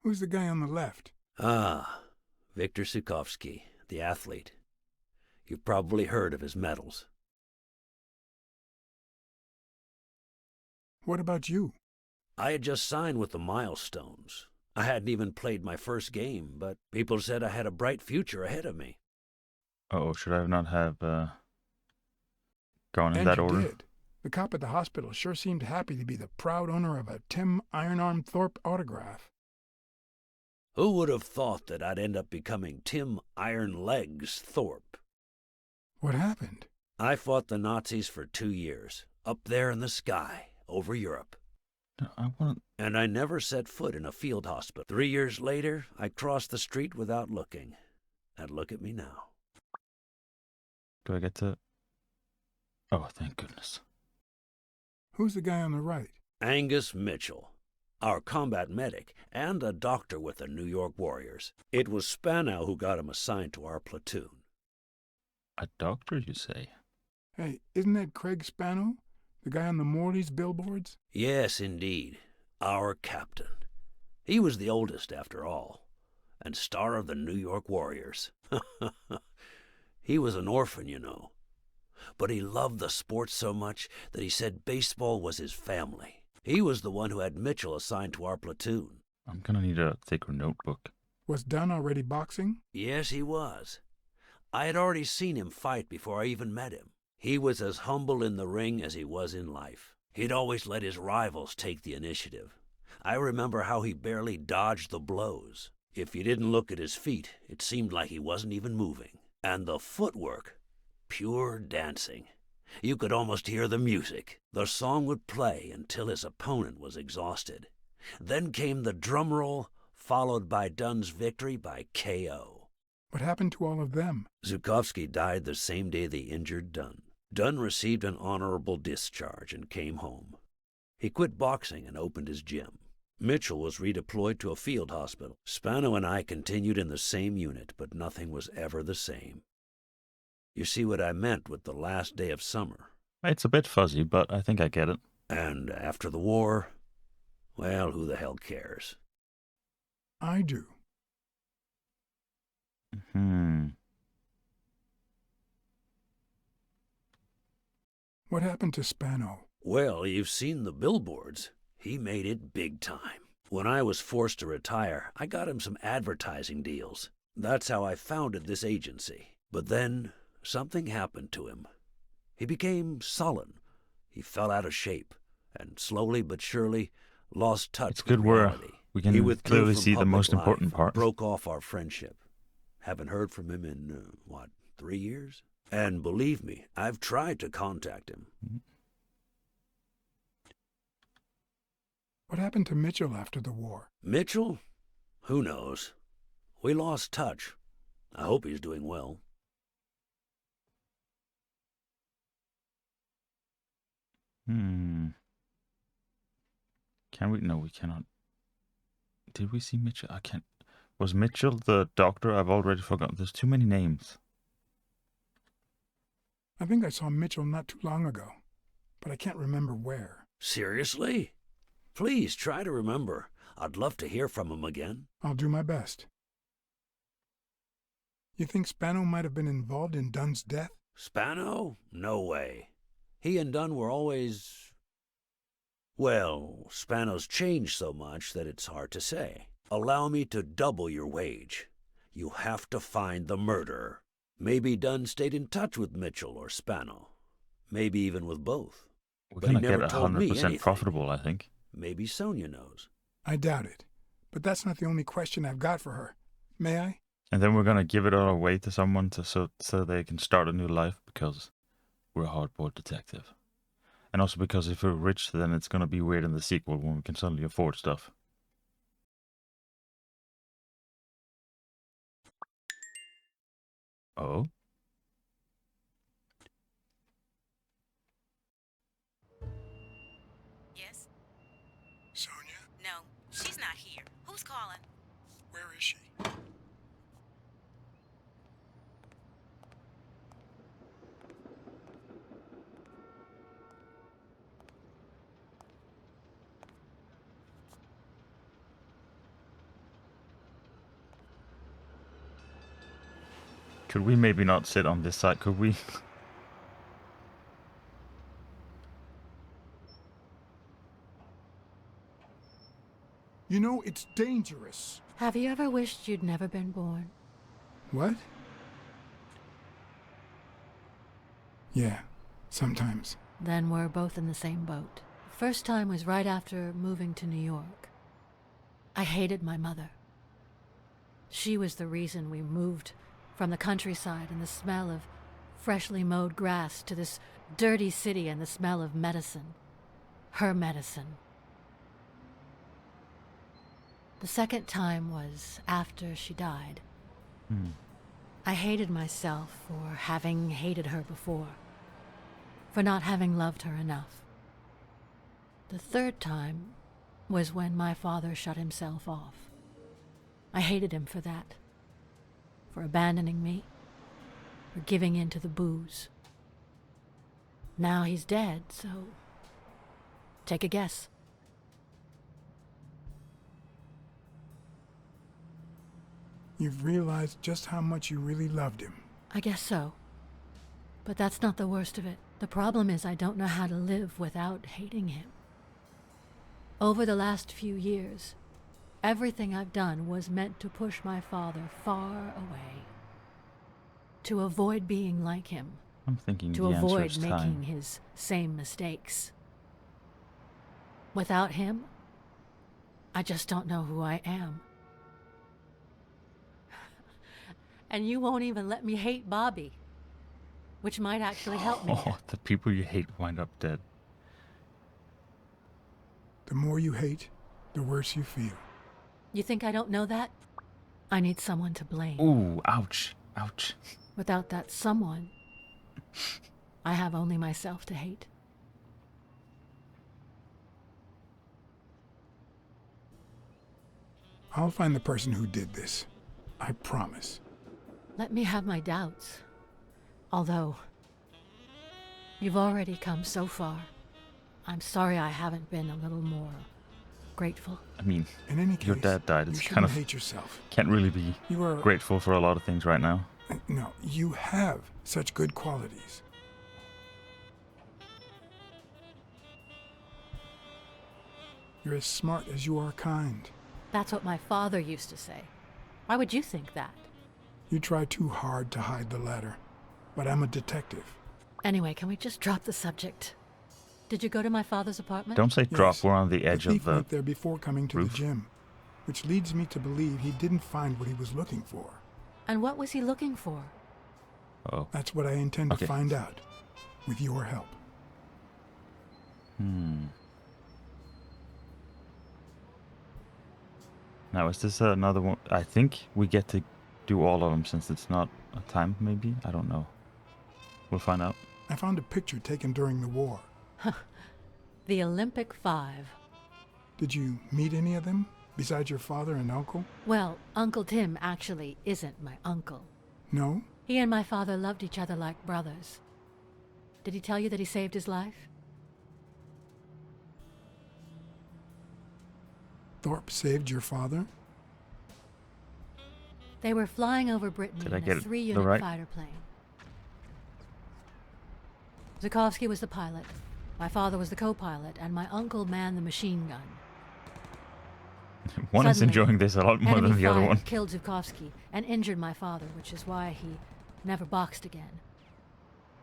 Who's the guy on the left? Ah, Viktor Sukovsky, the athlete. You've probably heard of his medals. What about you? I had just signed with the Milestones. I hadn't even played my first game, but people said I had a bright future ahead of me. Uh-oh, should I not have gone in And that you order? did. The cop at the hospital sure seemed happy to be the proud owner of a Tim Ironarm Thorpe autograph. Who would have thought that I'd end up becoming Tim Iron Legs Thorpe? What happened? I fought the Nazis for 2 years, up there in the sky, over Europe. No, I want. And I never set foot in a field hospital. 3 years later, I crossed the street without looking. And look at me now. Do I get to? Oh, thank goodness. Who's the guy on the right? Angus Mitchell, our combat medic, and a doctor with the New York Warriors. It was Spanow who got him assigned to our platoon. A doctor, you say? Hey, isn't that Craig Spano? The guy on the Morley's billboards? Yes, indeed. Our captain. He was the oldest, after all, and star of the New York Warriors. He was an orphan, you know. But he loved the sport so much that he said baseball was his family. He was the one who had Mitchell assigned to our platoon. I'm gonna need a thicker notebook. Was Dunn already boxing? Yes, he was. I had already seen him fight before I even met him. He was as humble in the ring as he was in life. He'd always let his rivals take the initiative. I remember how he barely dodged the blows. If you didn't look at his feet, it seemed like he wasn't even moving. And the footwork, pure dancing. You could almost hear the music. The song would play until his opponent was exhausted. Then came the drum roll, followed by Dunn's victory by KO. What happened to all of them? Zukovsky died the same day they injured Dunn. Dunn received an honorable discharge and came home. He quit boxing and opened his gym. Mitchell was redeployed to a field hospital. Spano and I continued in the same unit, but nothing was ever the same. You see what I meant with the last day of summer? It's a bit fuzzy, but I think I get it. And after the war, well, who the hell cares? I do. What happened to Spano? Well, you've seen the billboards. He made it big time. When I was forced to retire, I got him some advertising deals. That's how I founded this agency. But then, something happened to him. He became sullen. He fell out of shape, and slowly but surely lost touch It's with good where reality. we He can withdrew clearly from see the public most life important and part. broke off our friendship. Haven't heard from him in, 3 years? And believe me, I've tried to contact him. What happened to Mitchell after the war? Mitchell? Who knows? We lost touch. I hope he's doing well. Can we? No, we cannot. Did we see Mitchell? I can't. Was Mitchell the doctor? I've already forgotten. There's too many names. I think I saw Mitchell not too long ago, but I can't remember where. Seriously? Please try to remember. I'd love to hear from him again. I'll do my best. You think Spano might have been involved in Dunn's death? Spano? No way. He and Dunn were always... Well, Spano's changed so much that it's hard to say. Allow me to double your wage. You have to find the murderer. Maybe Dunn stayed in touch with Mitchell or Spano. Maybe even with both. We're But he gonna never get told me 100% anything. profitable, I think. Maybe Sonia knows. I doubt it. But that's not the only question I've got for her. May I? And then we're gonna give it all away to someone so they can start a new life because we're a hardboiled detective. And also because if we're rich, then it's gonna be weird in the sequel when we can suddenly afford stuff. Oh? Yes? Sonia? No, she's not here. Who's calling? Where is she? Could we maybe not sit on this side? Could we? You know, it's dangerous. Have you ever wished you'd never been born? What? Yeah, sometimes. Then we're both in the same boat. First time was right after moving to New York. I hated my mother. She was the reason we moved from the countryside and the smell of freshly mowed grass to this dirty city and the smell of medicine. Her medicine. The second time was after she died. I hated myself for having hated her before, for not having loved her enough. The third time was when my father shut himself off. I hated him for that, for abandoning me, for giving in to the booze. Now he's dead, so take a guess. You've realized just how much you really loved him. I guess so. But that's not the worst of it. The problem is I don't know how to live without hating him. Over the last few years, everything I've done was meant to push my father far away. To avoid being like him. I'm thinking To the answer avoid is making time. his same mistakes. Without him, I just don't know who I am. And you won't even let me hate Bobby, which might actually help me. Oh, the people you hate wind up dead. The more you hate, the worse you feel. You think I don't know that? I need someone to blame. Ooh, ouch, ouch. Without that someone, I have only myself to hate. I'll find the person who did this. I promise. Let me have my doubts. Although, you've already come so far. I'm sorry I haven't been a little more grateful. I mean, In any case, your dad died. you It's shouldn't kind of hate yourself. can't really be You are grateful for a lot of things right now. No, you have such good qualities. You're as smart as you are kind. That's what my father used to say. Why would you think that? You try too hard to hide the latter. But I'm a detective. Anyway, can we just drop the subject? Did you go to my father's apartment? Don't say drop. Yes, We're on the edge the thief of the. went there before coming to roof. the gym, which leads me to believe he didn't find what he was looking for. And what was he looking for? Oh. That's what I intend Okay. to find out, with your help. Now, is this another one? I think we get to do all of them since it's not a time, maybe? I don't know. We'll find out. I found a picture taken during the war. The Olympic 5. Did you meet any of them, besides your father and uncle? Well, Uncle Tim actually isn't my uncle. No? He and my father loved each other like brothers. Did he tell you that he saved his life? Thorpe saved your father? They were flying over Britain Did I in get a it 3-unit right? fighter plane. Zukovsky was the pilot, my father was the co-pilot, and my uncle manned the machine gun. One is Suddenly, enjoying this a lot more Enemy than the other fire one. killed Zukovsky and injured my father, which is why he never boxed again.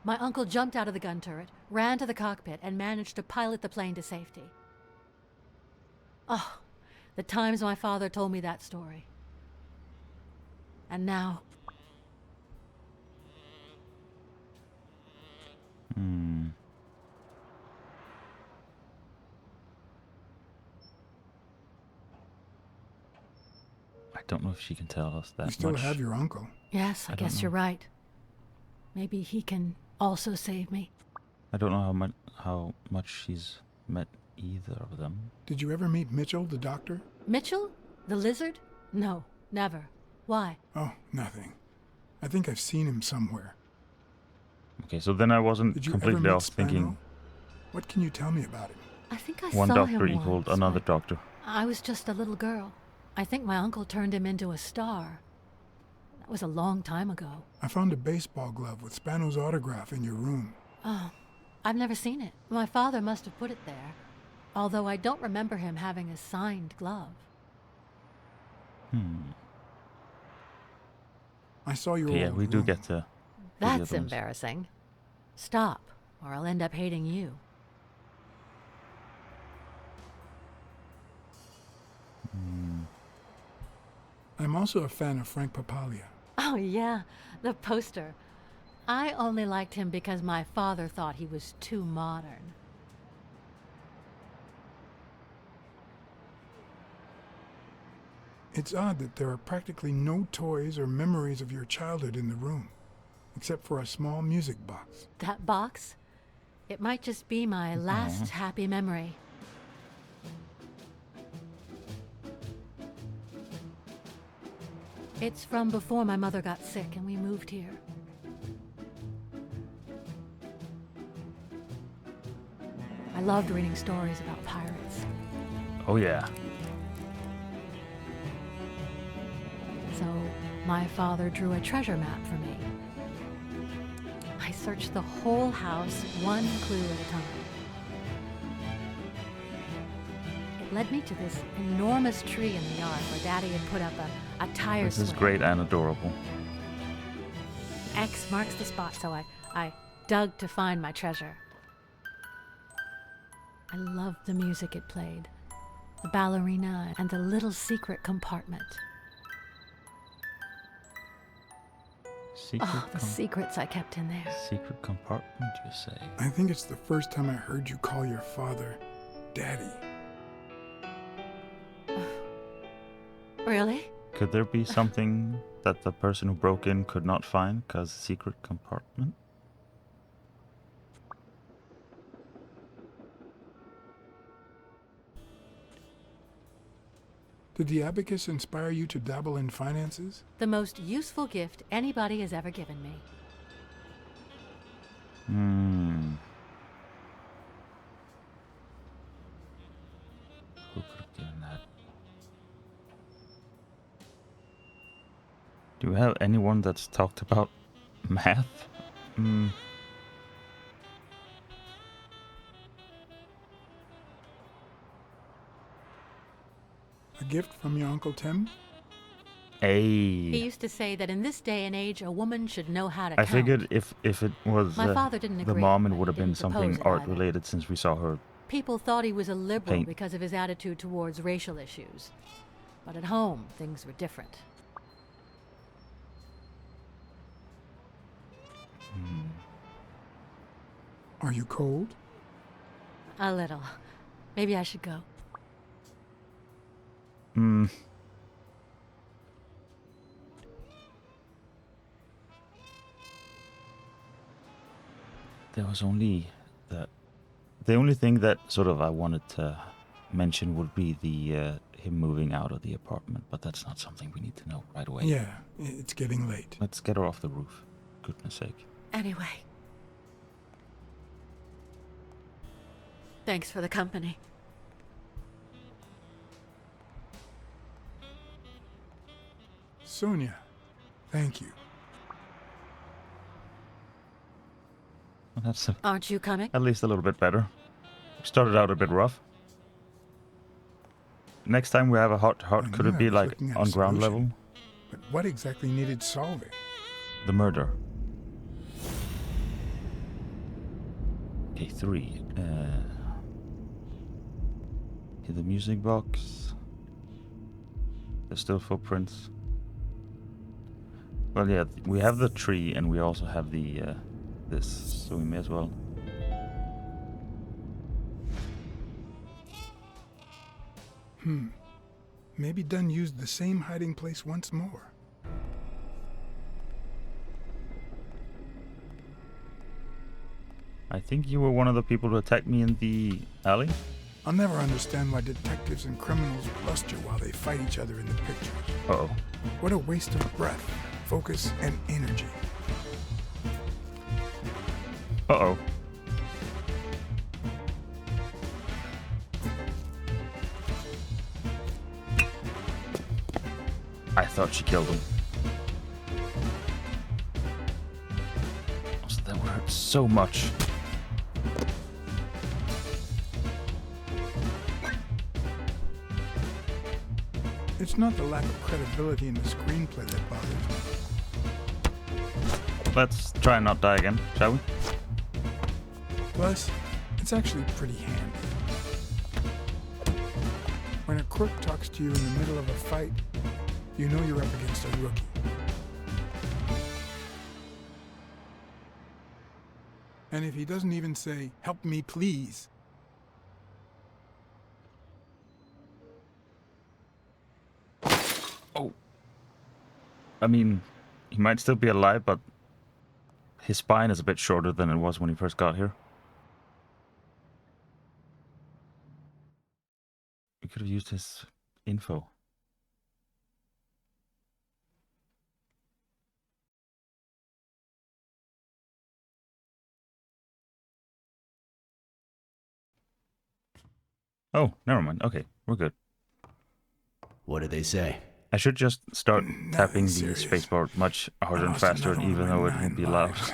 My uncle jumped out of the gun turret, ran to the cockpit, and managed to pilot the plane to safety. Oh, the times my father told me that story. And now, I don't know if she can tell us that You still much. have your uncle. yes, I I don't guess know. you're right. Maybe he can also save me. I don't know how much she's met either of them. Did you ever meet Mitchell, the doctor? Mitchell? The lizard? No, never. Why? Oh, nothing. I think I've seen him somewhere. Okay, so then I wasn't Did you ever completely meet off thinking Spano? What can you tell me about him? I think I one saw doctor him equaled once. another doctor. I was just a little girl. I think my uncle turned him into a star. That was a long time ago. I found a baseball glove with Spano's autograph in your room. Oh, I've never seen it. My father must have put it there, although I don't remember him having a signed glove. I saw your Yeah, old we do room. get to. That's embarrassing. Stop, or I'll end up hating you. I'm also a fan of Frank Papalia. Oh, yeah, the poster. I only liked him because my father thought he was too modern. It's odd that there are practically no toys or memories of your childhood in the room, except for a small music box. That box? It might just be my last happy memory. It's from before my mother got sick and we moved here. I loved reading stories about pirates. Oh yeah. So my father drew a treasure map for me. I searched the whole house, one clue at a time. It led me to this enormous tree in the yard where Daddy had put up a tire This is swing. great and adorable. X marks the spot, so I dug to find my treasure. I loved the music it played, the ballerina and the little secret compartment. Secret, Oh, the secrets I kept in there. secret compartment, you say? I think it's the first time I heard you call your father Daddy. Really? Could there be something that the person who broke in could not find because secret compartment? Did the abacus inspire you to dabble in finances? The most useful gift anybody has ever given me. Who could have given that? Do we have anyone that's talked about math? A gift from your Uncle Tim? He Hey, used to say that in this day and age, a woman should know how to I count. figured if it was My father didn't the agree, mom, it but would have he been didn't propose something it art either. related since we saw her. People thought he was a liberal Paint. because of his attitude towards racial issues. But at home, things were different. Are you cold? A little. Maybe I should go. There was only the only thing that sort of I wanted to mention would be the him moving out of the apartment, but that's not something we need to know right away. Yeah, it's getting late. Let's get her off the roof. Goodness sake. Anyway. Thanks for the company. Sonia, thank you. Well, that's Aren't you coming? at least a little bit better. Started out a bit rough. Next time we have a hot, I could knew it I be was like looking at a on ground solution. level? But what exactly needed solving? The murder. Okay, 3. Hit the music box. There's still footprints. Well, yeah, we have the tree and we also have the this, so we may as well. Maybe Dunn used the same hiding place once more. I think you were one of the people who attacked me in the alley. I'll never understand why detectives and criminals bluster while they fight each other in the pictures. Uh-oh. What a waste of breath, focus, and energy. Uh-oh. I thought she killed him. so much. It's not the lack of credibility in the screenplay that bothers me. Let's try and not die again, shall we? Plus, it's actually pretty handy. When a crook talks to you in the middle of a fight, you know you're up against a rookie. And if he doesn't even say, "Help me, please," oh. I mean, he might still be alive, but his spine is a bit shorter than it was when he first got here. We could have used his info. Oh, never mind. Okay, we're good. What did they say? I should just start tapping the serious. spacebar much harder and lost faster, another one even of though my it won't 9 be loud. lives.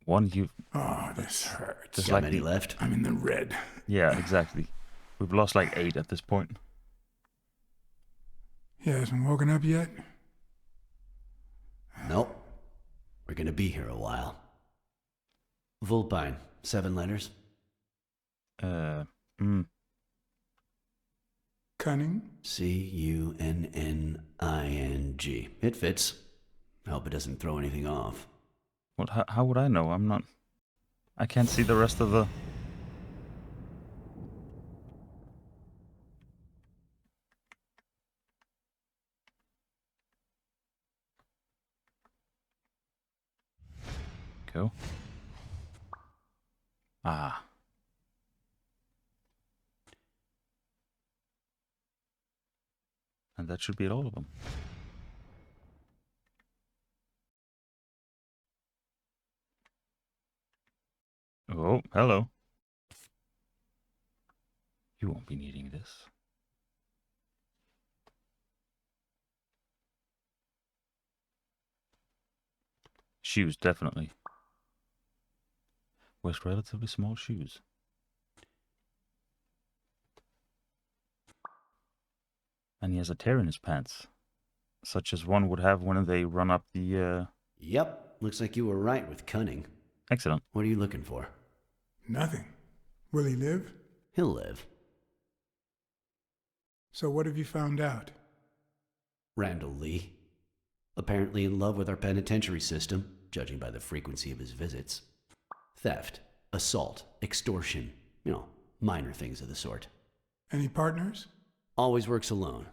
One you... Oh, this hurts. Just Got like many the- left? I'm in the red. Yeah, exactly. We've lost like 8 at this point. He hasn't woken up yet? Nope. We're gonna be here a while. Vulpine, 7 letters. Cunning? Cunning. It fits. I hope it doesn't throw anything off. What? How would I know? I'm not... I can't see the rest of the... Go. Ah. And that should be all of them. Oh, hello. You won't be needing this. Shoes, definitely. Wears relatively small shoes. And he has a tear in his pants, such as one would have when they run up the, Yep, looks like you were right with cunning. Excellent. What are you looking for? Nothing. Will he live? He'll live. So what have you found out? Randall Lee. Apparently in love with our penitentiary system, judging by the frequency of his visits. Theft, assault, extortion, minor things of the sort. Any partners? Always works alone.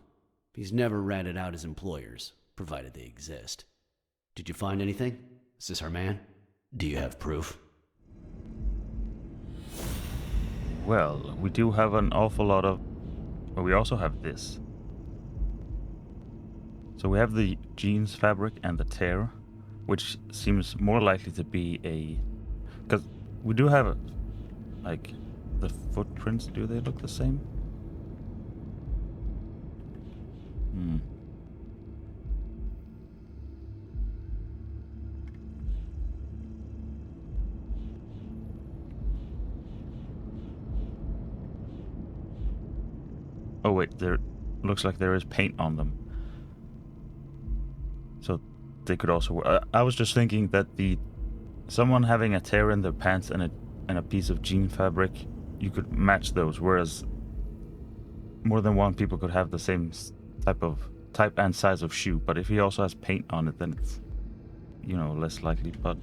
He's never ratted out his employers, provided they exist. Did you find anything? Is this our man? Do you have proof? Well, we do have an awful lot of... Well, we also have this. So we have the jeans fabric and the tear, which seems more likely to be a... Because we do have, like, the footprints. Do they look the same? Oh wait, there looks like there is paint on them. So they could also... I was just thinking that someone having a tear in their pants and a piece of jean fabric, you could match those, whereas more than one people could have the same type and size of shoe. But if he also has paint on it, then it's, less likely. But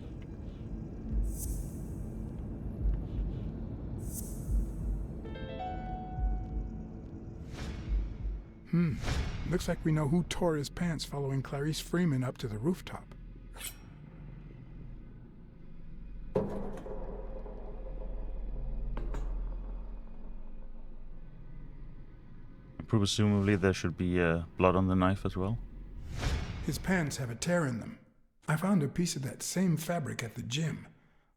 Looks like we know who tore his pants following Clarice Freeman up to the rooftop. presumably there should be blood on the knife as well. His pants have a tear in them. I found a piece of that same fabric at the gym,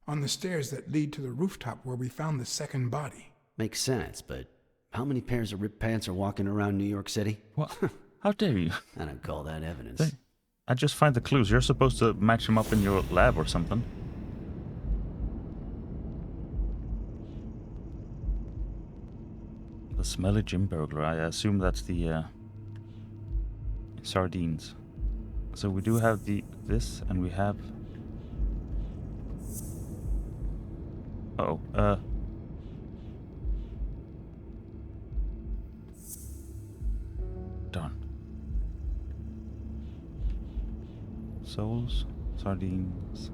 on the stairs that lead to the rooftop where we found the second body. Makes sense, but how many pairs of ripped pants are walking around New York City? What? How dare you? I don't call that evidence. I just find the clues. You're supposed to match them up in your lab or something. The smelly gym burglar. I assume that's the sardines. So we do have this, and we have. Darn. Souls, sardines.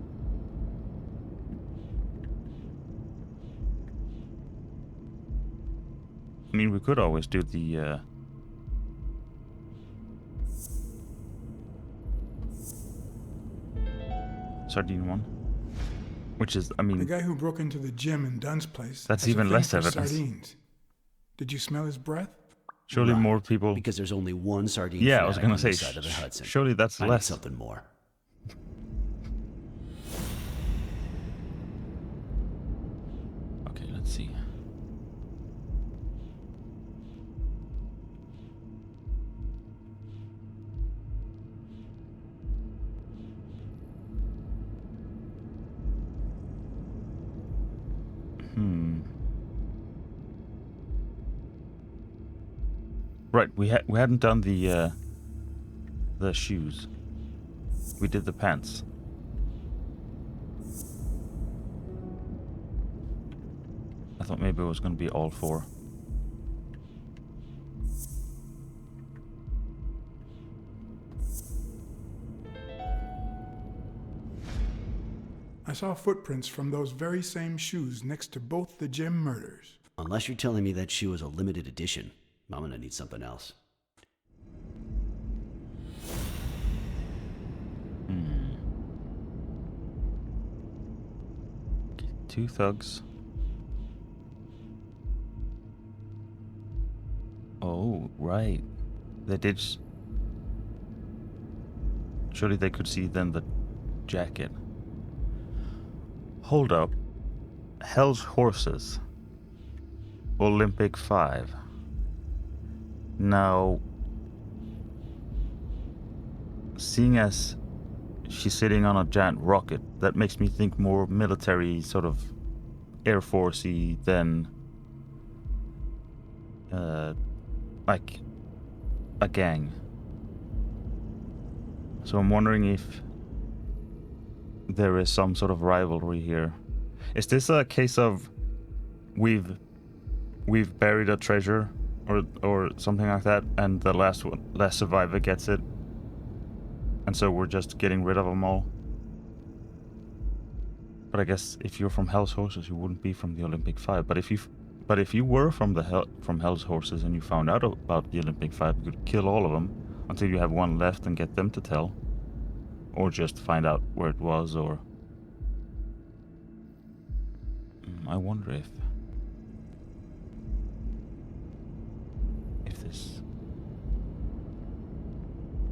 I mean, we could always do the sardine one, which is, I mean, The guy who broke into the gym in Dunn's place. That's has a even thing less for evidence. Sardines. Did you smell his breath? surely Right, more people. Because there's only one sardine Yeah, I was fanatic gonna on say, this side of the Hudson. surely that's I need less. something more. Okay, let's see. Right, we hadn't done the shoes. We did the pants. I thought maybe it was going to be all four. I saw footprints from those very same shoes next to both the gym murders. Unless you're telling me that shoe is a limited edition, I'm gonna need something else. Okay, 2 thugs. Oh, right. They did. Surely they could see then the jacket. Hold up. Hell's Horses. Olympic 5. Now, seeing as she's sitting on a giant rocket, that makes me think more military, sort of Air Force-y than like a gang. So I'm wondering if there is some sort of rivalry here. Is this a case of we've buried a treasure or something like that, and the last survivor gets it, and so we're just getting rid of them all? But I guess if you're from Hell's Horses, you wouldn't be from the Olympic 5. But if you were from Hell's Horses and you found out about the Olympic 5, you could kill all of them until you have one left and get them to tell, or just find out where it was. Or I wonder if this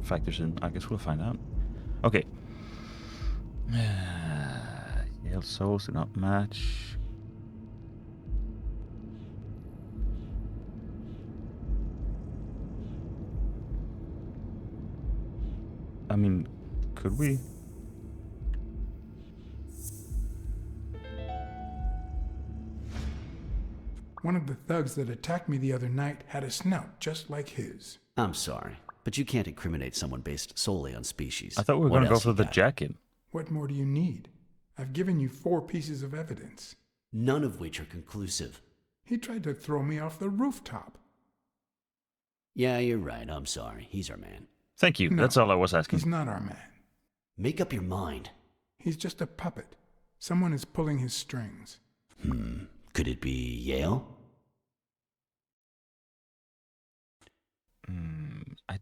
factors in. I guess we'll find out. Okay. Yale souls do not match. I mean, could we? One of the thugs that attacked me the other night had a snout just like his. I'm sorry, but you can't incriminate someone based solely on species. I thought we were What going to go else for you the got? jacket. What more do you need? I've given you 4 pieces of evidence. None of which are conclusive. He tried to throw me off the rooftop. Yeah, you're right. I'm sorry. He's our man. Thank you. No, That's all I was asking. He's not our man. Make up your mind. He's just a puppet. Someone is pulling his strings. Could it be Yale? I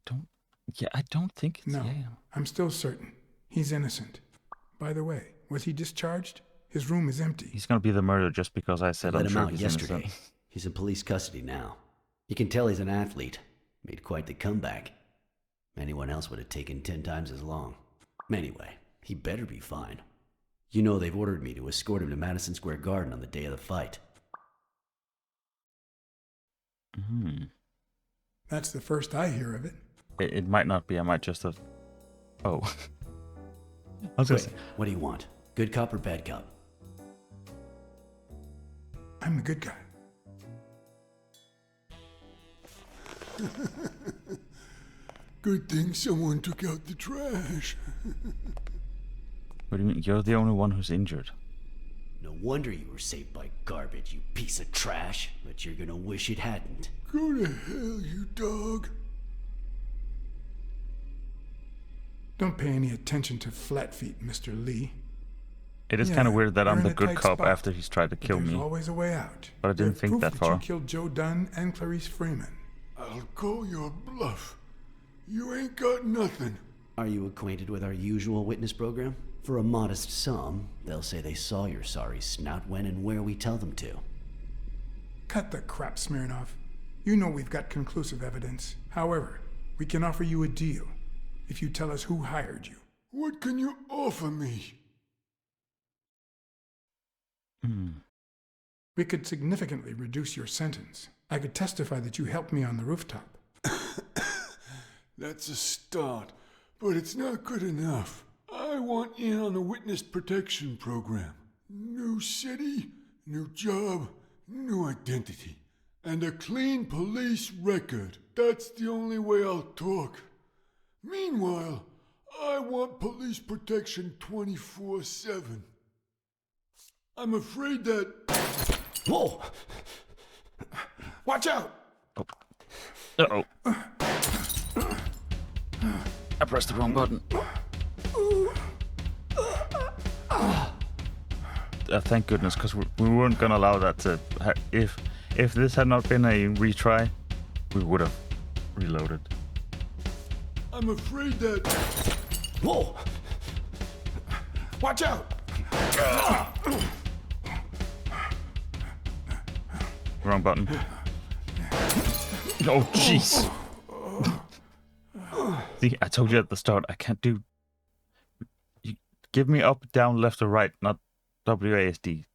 don't think it's No, Yale. I'm still certain. He's innocent. By the way, was he discharged? His room is empty. He's going to be the murderer just because I said Let I'm him sure out he's yesterday. innocent. He's in police custody now. You can tell he's an athlete. Made quite the comeback. Anyone else would have taken 10 times as long. Anyway, he better be fine. You know they've ordered me to escort him to Madison Square Garden on the day of the fight. That's the first I hear of it. It might not be. I might just have... Oh. I was going to Wait, say... what do you want? Good cop or bad cop? I'm the good guy. Good thing someone took out the trash. What do you mean? You're the only one who's injured. No wonder you were saved by garbage, you piece of trash. But you're gonna wish it hadn't. Go to hell, you dog. Don't pay any attention to Flatfeet, Mr. Lee. It is kind of weird that you're I'm in the a good tight cop spot, after he's tried to kill There's me. always a way out. But I didn't There's think proof that far. You killed Joe Dunn and Clarice Freeman. I'll call your bluff. You ain't got nothing. Are you acquainted with our usual witness program? For a modest sum, they'll say they saw your sorry snout when and where we tell them to. Cut the crap, Smirnoff. You know we've got conclusive evidence. However, we can offer you a deal if you tell us who hired you. What can you offer me? We could significantly reduce your sentence. I could testify that you helped me on the rooftop. That's a start, but it's not good enough. I want in on the witness protection program. New city, new job, new identity, and a clean police record. That's the only way I'll talk. Meanwhile, I want police protection 24/7. I'm afraid that... Whoa! Watch out! Uh-oh. I pressed the wrong button. Thank goodness, because we weren't gonna allow that to... If this had not been a retry, we would have reloaded. I'm afraid that... Whoa! Watch out! Wrong button. Oh, jeez. See, I told you at the start, I can't do... You give me up, down, left, or right, not WASD.